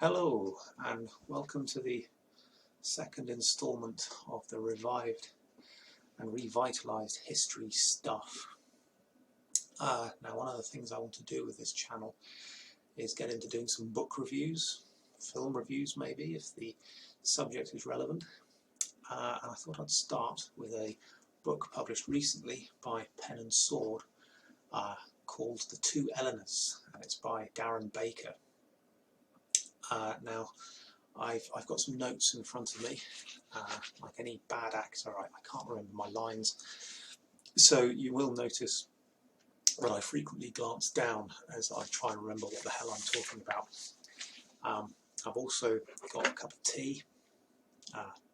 Hello and welcome to the second instalment of the revived and revitalised history stuff. Now one of the things I want to do with this channel is get into doing some book reviews, film reviews maybe if the subject is relevant, and I thought I'd start with a book published recently by Pen and Sword called The Two Eleanors, and it's by Darren Baker. Now I've got some notes in front of me, like any bad actor I can't remember my lines, so you will notice that I frequently glance down as I try and remember what the hell I'm talking about. I've also got a cup of tea,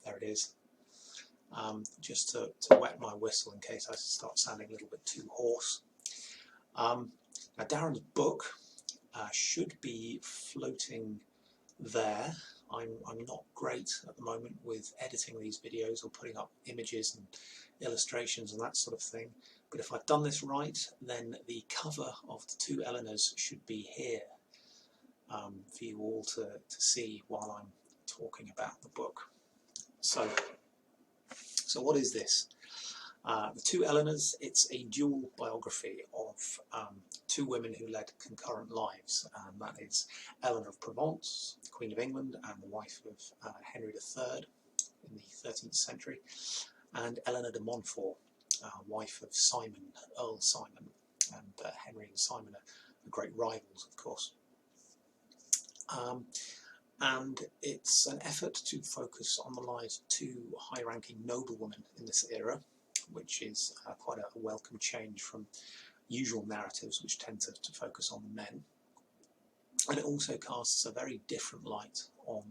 there it is, just to wet my whistle in case I start sounding a little bit too hoarse. Now Darren's book should be floating there. I'm not great at the moment with editing these videos or putting up images and illustrations and that sort of thing, but if I've done this right, then the cover of The Two Eleanors should be here for you all to see while I'm talking about the book. So what is this? The Two Eleanors, it's a dual biography of two women who led concurrent lives, and that is Eleanor of Provence, Queen of England and the wife of Henry III in the 13th century, and Eleanor de Montfort, wife of Simon, Earl Simon, and Henry and Simon are great rivals, of course. And it's an effort to focus on the lives of two high-ranking noblewomen in this era, which is quite a welcome change from usual narratives which tend to focus on the men. And it also casts a very different light on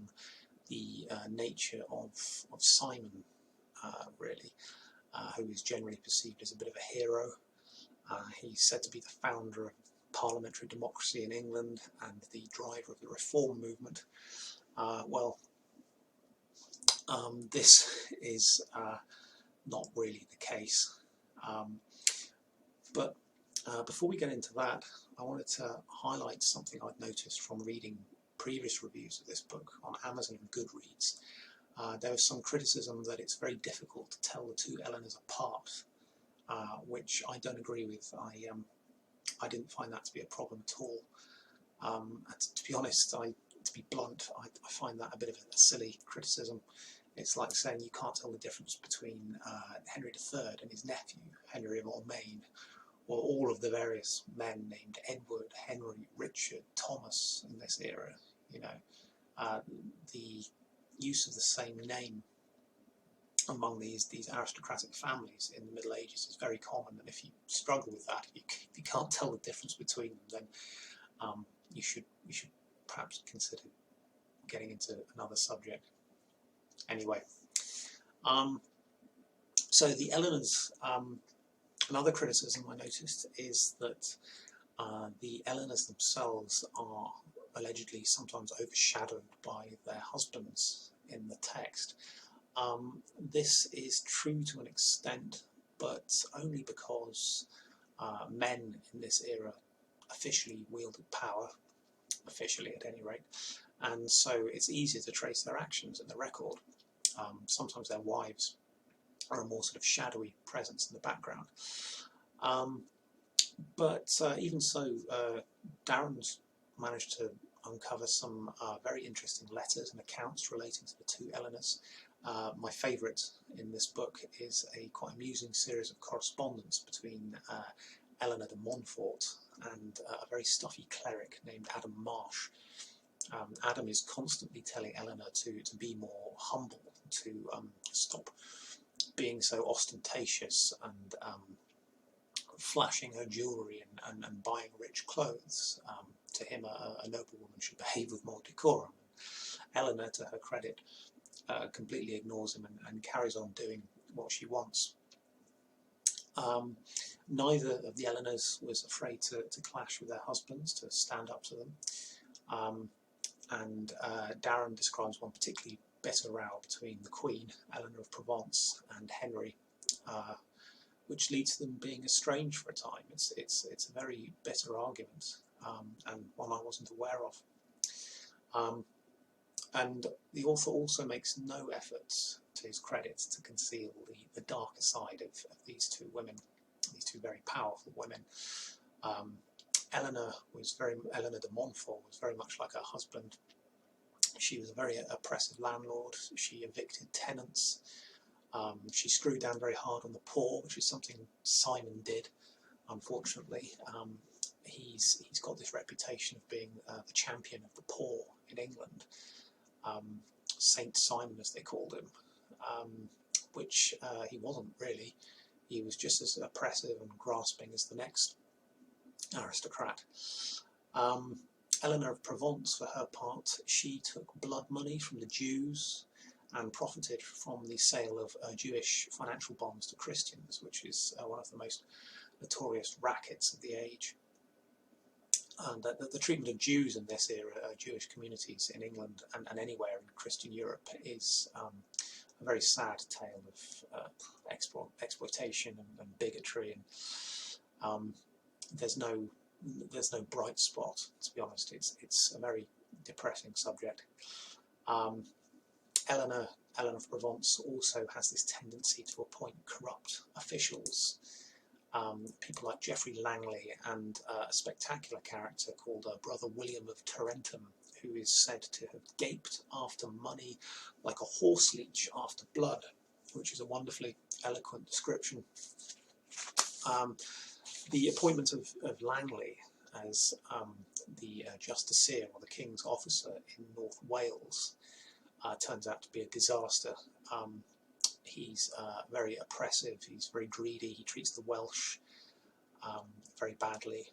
the nature of Simon, really, who is generally perceived as a bit of a hero. He's said to be the founder of parliamentary democracy in England and the driver of the reform movement. This is not really the case. But before we get into that, I wanted to highlight something I'd noticed from reading previous reviews of this book on Amazon and Goodreads. There was some criticism that it's very difficult to tell the two Eleanors apart, which I don't agree with. I didn't find that to be a problem at all. To be honest, to be blunt, I find that a bit of a silly criticism. It's like saying you can't tell the difference between Henry III and his nephew, Henry of Ormaine, or all of the various men named Edward, Henry, Richard, Thomas in this era. You know, the use of the same name among these aristocratic families in the Middle Ages is very common, and if you struggle with that, if you can't tell the difference between them, then you should perhaps consider getting into another subject. Anyway, so the Eleanors, another criticism I noticed is that the Eleanors themselves are allegedly sometimes overshadowed by their husbands in the text. This is true to an extent, but only because men in this era officially wielded power, officially at any rate, and so it's easier to trace their actions in the record. Sometimes their wives are a more sort of shadowy presence in the background. But even so, Darren's managed to uncover some very interesting letters and accounts relating to the two Eleanors. My favourite in this book is a quite amusing series of correspondence between Eleanor de Montfort and a very stuffy cleric named Adam Marsh. Adam is constantly telling Eleanor to be more humble, to stop being so ostentatious and flashing her jewellery and buying rich clothes. To him, a noblewoman should behave with more decorum. Eleanor, to her credit, completely ignores him and carries on doing what she wants. Neither of the Eleanors was afraid to clash with their husbands, to stand up to them. And Darren describes one particularly bitter row between the Queen, Eleanor of Provence, and Henry, which leads to them being estranged for a time. It's a very bitter argument, and one I wasn't aware of. And the author also makes no effort, to his credit, to conceal the darker side of these two women, these two very powerful women. Eleanor de Montfort was very much like her husband. She was a very oppressive landlord. She evicted tenants. She screwed down very hard on the poor, which is something Simon did, unfortunately. He's got this reputation of being the champion of the poor in England. Saint Simon, as they called him, which he wasn't really. He was just as oppressive and grasping as the next aristocrat. Eleanor of Provence, for her part, she took blood money from the Jews and profited from the sale of Jewish financial bonds to Christians, which is one of the most notorious rackets of the age. And the treatment of Jews in this era, Jewish communities in England and anywhere in Christian Europe, is a very sad tale of exploitation and bigotry, and there's no bright spot, to be honest. It's a very depressing subject. Eleanor of Provence also has this tendency to appoint corrupt officials. People like Geoffrey Langley and a spectacular character called Brother William of Tarentum, who is said to have gaped after money like a horse leech after blood, which is a wonderfully eloquent description. The appointment of Langley as the justiciar, or the king's officer in North Wales, turns out to be a disaster. He's very oppressive, he's very greedy, he treats the Welsh very badly,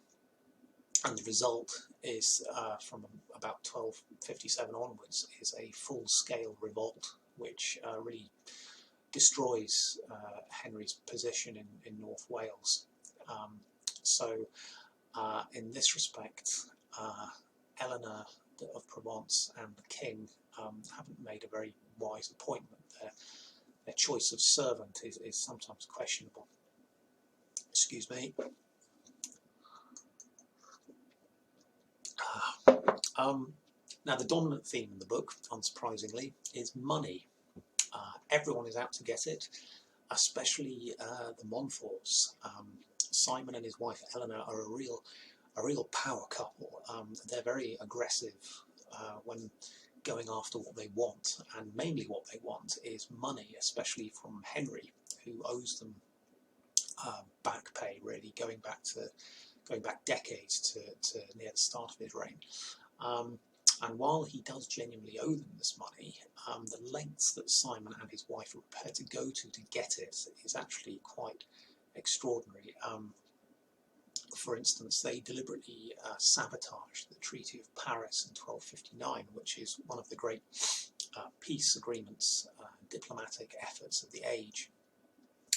and the result is, from about 1257 onwards, is a full-scale revolt, which really destroys Henry's position in North Wales. So in this respect, Eleanor of Provence and the king haven't made a very wise appointment. Their choice of servant is sometimes questionable. Excuse me. Now, the dominant theme in the book, unsurprisingly, is money. Everyone is out to get it, especially the Montforts. Simon and his wife Eleanor are a real power couple. They're very aggressive when going after what they want, and mainly what they want is money, especially from Henry, who owes them back pay, really, going back decades to near the start of his reign. And while he does genuinely owe them this money, the lengths that Simon and his wife are prepared to go to get it is actually quite extraordinary. For instance, they deliberately sabotaged the Treaty of Paris in 1259, which is one of the great peace agreements, diplomatic efforts of the age.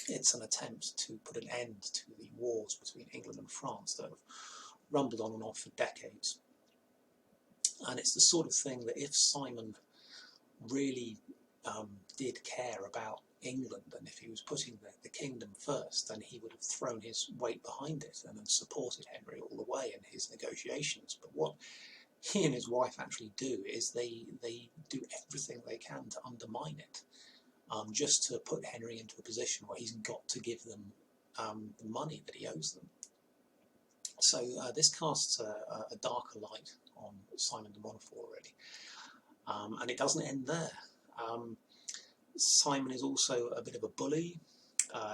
It's an attempt to put an end to the wars between England and France that have rumbled on and off for decades. And it's the sort of thing that if Simon really did care about England, and if he was putting the kingdom first, then he would have thrown his weight behind it and then supported Henry all the way in his negotiations. But what he and his wife actually do is they do everything they can to undermine it, just to put Henry into a position where he's got to give them the money that he owes them. So this casts a darker light on Simon de Montfort, really. And it doesn't end there. Simon is also a bit of a bully.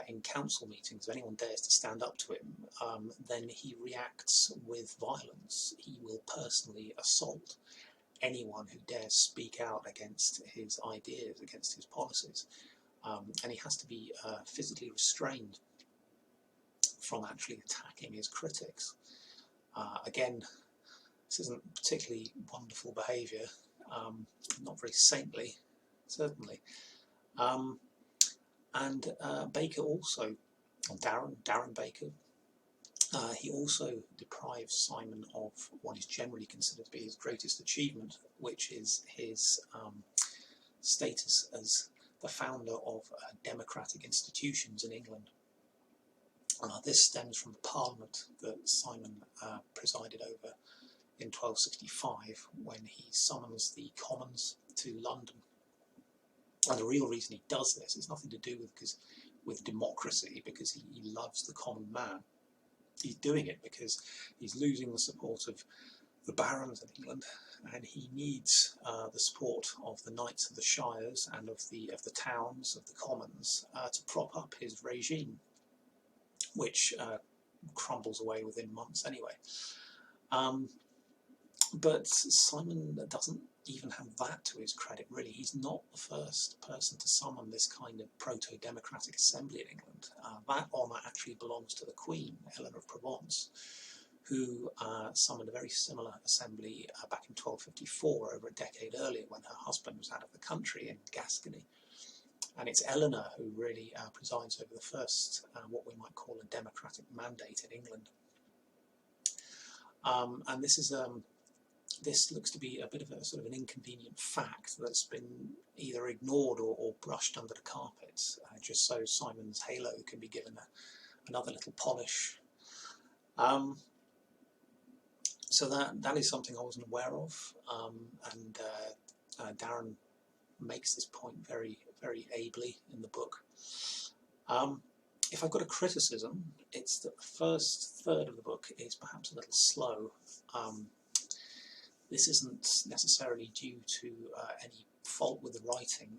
In council meetings, if anyone dares to stand up to him, then he reacts with violence. He will personally assault anyone who dares speak out against his ideas, against his policies. And he has to be physically restrained from actually attacking his critics. Again, this isn't particularly wonderful behaviour, not very saintly, certainly. And Baker also, Darren Baker, he also deprives Simon of what is generally considered to be his greatest achievement, which is his status as the founder of democratic institutions in England. This stems from the Parliament that Simon presided over in 1265 when he summons the Commons to London. And the real reason he does this is nothing to do with democracy, because he loves the common man. He's doing it because he's losing the support of the barons in England, and he needs the support of the knights of the shires and of the towns, of the commons, to prop up his regime, which crumbles away within months anyway. But Simon doesn't even have that to his credit, really. He's not the first person to summon this kind of proto-democratic assembly in England. That honour actually belongs to the Queen, Eleanor of Provence, who summoned a very similar assembly back in 1254, over a decade earlier, when her husband was out of the country in Gascony. And it's Eleanor who really presides over the first, what we might call a democratic mandate in England. And this looks to be a bit of a sort of an inconvenient fact that's been either ignored or brushed under the carpet, just so Simon's halo can be given another little polish. So that is something I wasn't aware of, and Darren makes this point very, very ably in the book. If I've got a criticism, it's that the first third of the book is perhaps a little slow. This isn't necessarily due to any fault with the writing.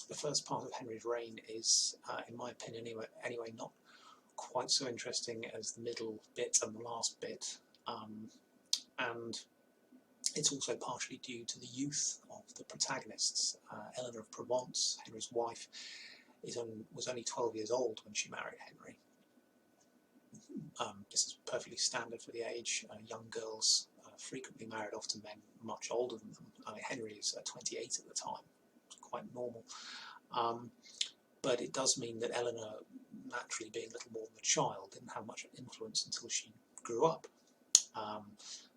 The first part of Henry's reign is, in my opinion anyway, not quite so interesting as the middle bit and the last bit. And it's also partially due to the youth of the protagonists. Eleanor of Provence, Henry's wife, was only 12 years old when she married Henry. This is perfectly standard for the age. Young girls frequently married off to men much older than them. I mean, Henry is 28 at the time. It's quite normal. But it does mean that Eleanor, naturally being a little more of a child, didn't have much influence until she grew up.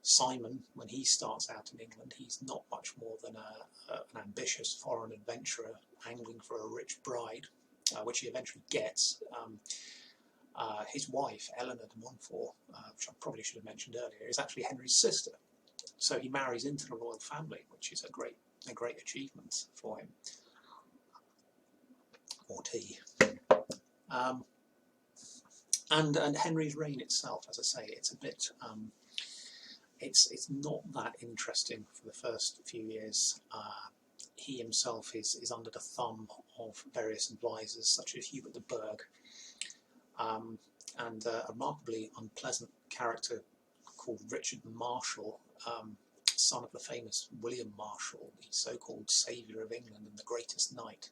Simon, when he starts out in England, he's not much more than an ambitious foreign adventurer angling for a rich bride, which he eventually gets. His wife, Eleanor de Montfort, which I probably should have mentioned earlier, is actually Henry's sister. So he marries into the royal family, which is a great achievement for him. Or tea. And Henry's reign itself, as I say, it's a bit. It's not that interesting for the first few years. He himself is under the thumb of various advisors, such as Hubert de Burgh, and a remarkably unpleasant character called Richard Marshall, son of the famous William Marshall, the so-called saviour of England and the greatest knight.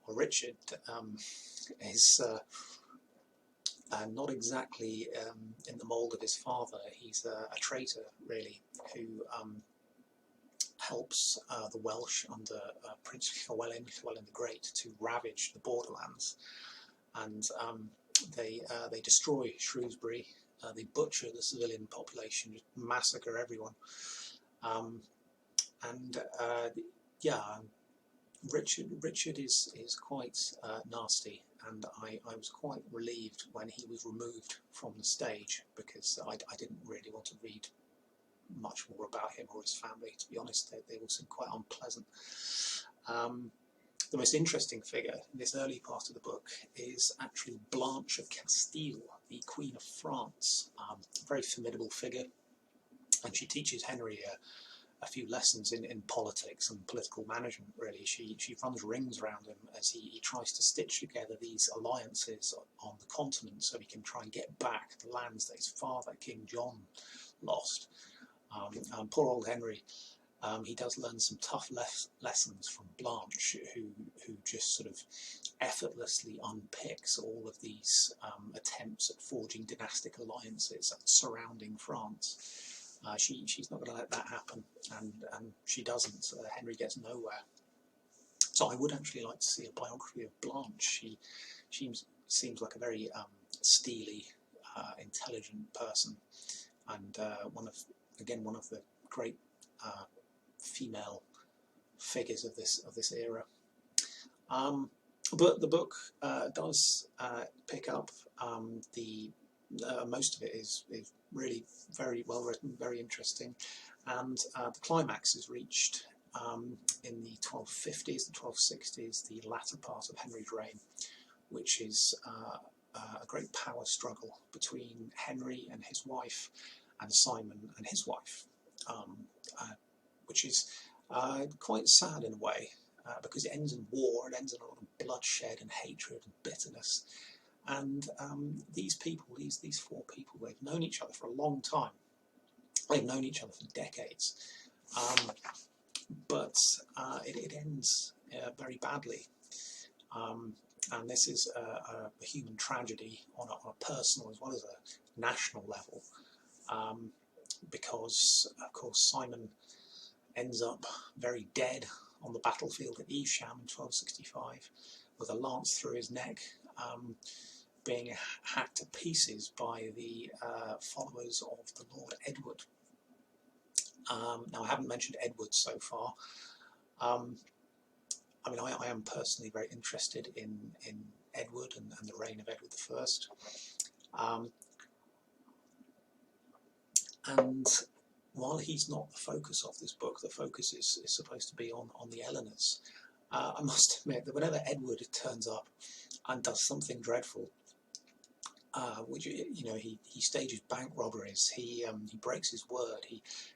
Well, Richard is not exactly in the mould of his father. He's a traitor, really, who helps the Welsh under Prince Llewellyn the Great to ravage the borderlands, and they destroy Shrewsbury. They butcher the civilian population, just massacre everyone, Richard is quite nasty, and I was quite relieved when he was removed from the stage, because I didn't really want to read much more about him or his family, to be honest. They all seemed quite unpleasant. The most interesting figure in this early part of the book is actually Blanche of Castile, the Queen of France. A very formidable figure, and she teaches Henry a few lessons in politics and political management, really. She runs rings around him as he tries to stitch together these alliances on the continent so he can try and get back the lands that his father, King John, lost. Poor old Henry, he does learn some tough lessons from Blanche, who just sort of effortlessly unpicks all of these attempts at forging dynastic alliances surrounding France. She's not going to let that happen, and she doesn't. Henry gets nowhere. So I would actually like to see a biography of Blanche. She seems like a very steely, intelligent person, and one of the great female figures of this era. But the book does pick up the most of it is really very well written, very interesting, and the climax is reached in the 1250s, the 1260s, the latter part of Henry's reign, which is a great power struggle between Henry and his wife and Simon and his wife, which is quite sad in a way, because it ends in war, it ends in a lot of bloodshed and hatred and bitterness. And these people, these four people, they've known each other for a long time. They've known each other for decades. But it ends very badly. And this is a human tragedy on a personal as well as a national level. Because, of course, Simon ends up very dead on the battlefield at Evesham in 1265 with a lance through his neck, being hacked to pieces by the followers of the Lord Edward. Now, I haven't mentioned Edward so far. I mean, I am personally very interested in Edward and the reign of Edward I. And while he's not the focus of this book, the focus is supposed to be on the Eleanors. I must admit that whenever Edward turns up and does something dreadful, which, you know, he stages bank robberies, he breaks his word,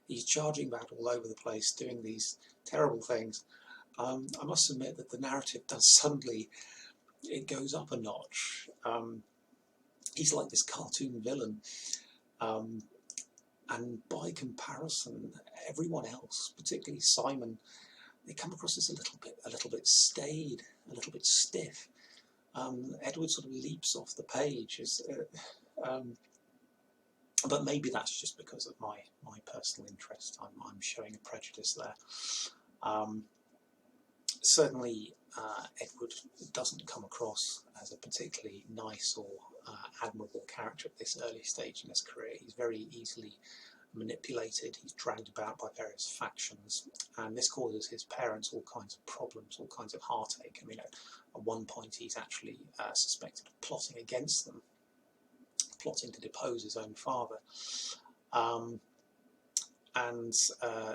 he's charging about all over the place, doing these terrible things. I must admit that the narrative does suddenly, it goes up a notch. He's like this cartoon villain, and by comparison, everyone else, particularly Simon, they come across as a little bit staid, a little bit stiff. Edward sort of leaps off the page, but maybe that's just because of my personal interest. I'm showing a prejudice there. Certainly, Edward doesn't come across as a particularly nice or admirable character at this early stage in his career. He's very easily manipulated, he's dragged about by various factions, and this causes his parents all kinds of problems, all kinds of heartache. I mean, at one point he's actually suspected of plotting against them, plotting to depose his own father, and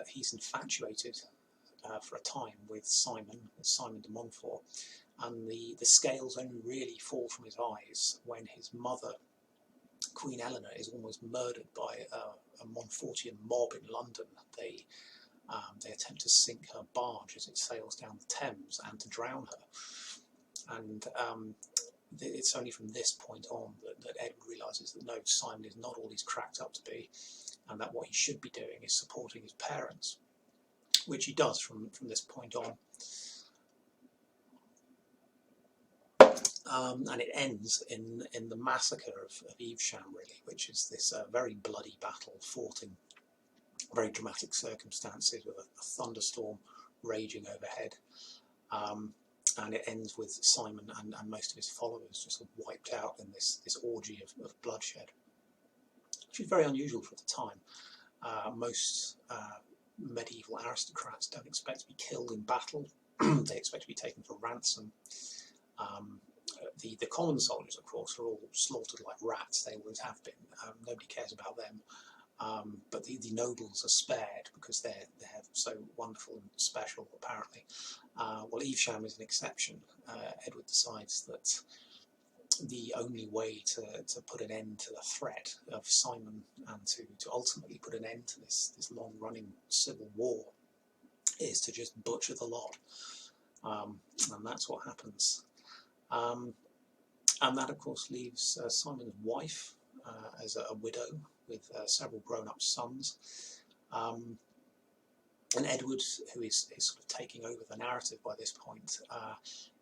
he's infatuated for a time with Simon de Montfort, and the scales only really fall from his eyes when his mother, Queen Eleanor, is almost murdered by a Montfortian mob in London. They attempt to sink her barge as it sails down the Thames and to drown her. And it's only from this point on that Edward realises that no, Simon is not all he's cracked up to be, and that what he should be doing is supporting his parents, which he does from this point on. And it ends in the massacre of Evesham, really, which is this very bloody battle fought in very dramatic circumstances with a thunderstorm raging overhead. And it ends with Simon and most of his followers just sort of wiped out in this orgy of bloodshed, which is very unusual for the time. Most medieval aristocrats don't expect to be killed in battle. They expect to be taken for ransom. The common soldiers, of course, are all slaughtered like rats. They always have been. Nobody cares about them. But the nobles are spared because they're so wonderful and special, apparently. Well, Evesham is an exception. Edward decides that the only way to put an end to the threat of Simon and to ultimately put an end to this long-running civil war is to just butcher the lot. And that's what happens. And that, of course, leaves Simon's wife as a widow with several grown-up sons. And Edward, who is sort of taking over the narrative by this point,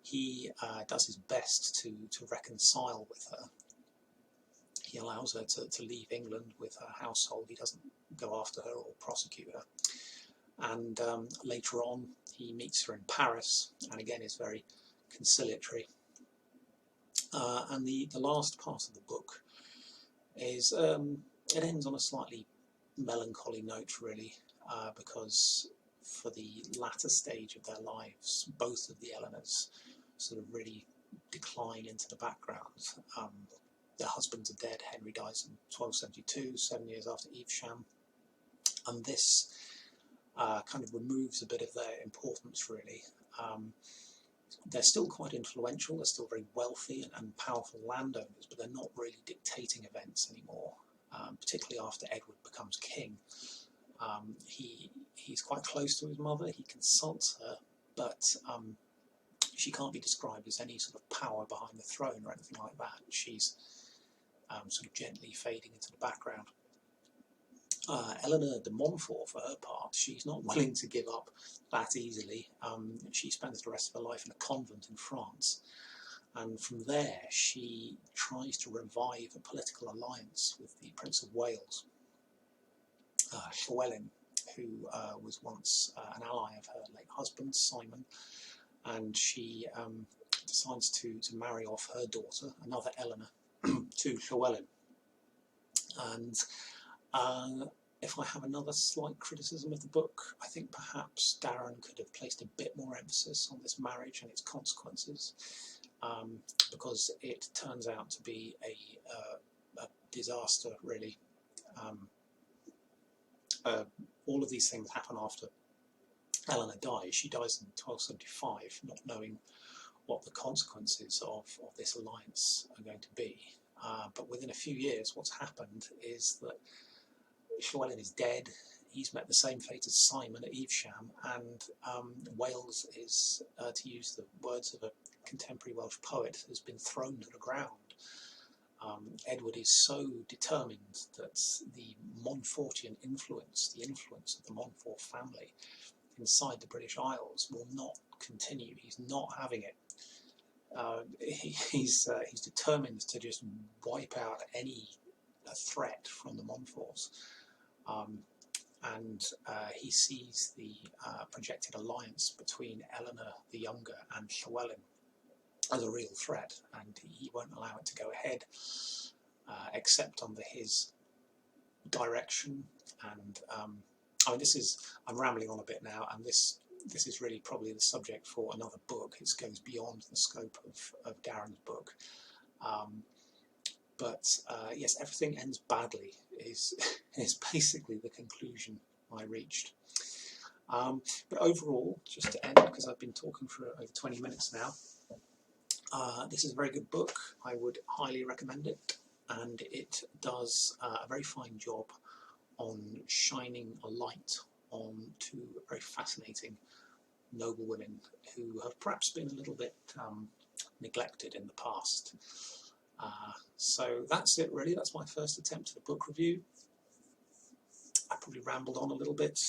he does his best to reconcile with her. He allows her to leave England with her household. He doesn't go after her or prosecute her. And later on, he meets her in Paris, and again is very conciliatory. And the last part of the book is, it ends on a slightly melancholy note, really, because for the latter stage of their lives, both of the Eleanors sort of really decline into the background. their husbands are dead. Henry dies in 1272, 7 years after Evesham, and this kind of removes a bit of their importance, really. They're still quite influential, they're still very wealthy and powerful landowners, but they're not really dictating events anymore, particularly after Edward becomes king. He's quite close to his mother, he consults her, but she can't be described as any sort of power behind the throne or anything like that. She's sort of gently fading into the background. Eleanor de Montfort, for her part, she's not willing to give up that easily. She spends the rest of her life in a convent in France, and from there she tries to revive a political alliance with the Prince of Wales, Llywelyn, who was once an ally of her late husband, Simon, and she decides to marry off her daughter, another Eleanor, to Llywelyn. And if I have another slight criticism of the book, I think perhaps Darren could have placed a bit more emphasis on this marriage and its consequences, because it turns out to be a disaster, really. All of these things happen after Eleanor dies. She dies in 1275, not knowing what the consequences of this alliance are going to be. But within a few years, what's happened is that Llywelyn is dead. He's met the same fate as Simon at Evesham, and Wales is, to use the words of a contemporary Welsh poet, has been thrown to the ground. Edward is so determined that the Montfortian influence, the influence of the Montfort family inside the British Isles, will not continue. He's not having it. He's determined to just wipe out any threat from the Montforts, and he sees the projected alliance between Eleanor the Younger and Llywelyn as a real threat, and he won't allow it to go ahead except under his direction. And I mean, I'm rambling on a bit now, and this is really probably the subject for another book. It goes beyond the scope of Darren's book. But yes, everything ends badly is basically the conclusion I reached. But overall, just to end, because I've been talking for over 20 minutes now, this is a very good book. I would highly recommend it, and it does a very fine job on shining a light on two very fascinating noble women who have perhaps been a little bit neglected in the past. So that's it, really. That's my first attempt at a book review. I probably rambled on a little bit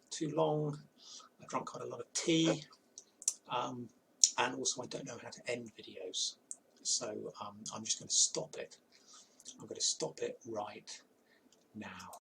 too long. I drank quite a lot of tea, and also I don't know how to end videos, so I'm just going to stop it. I'm going to stop it right now.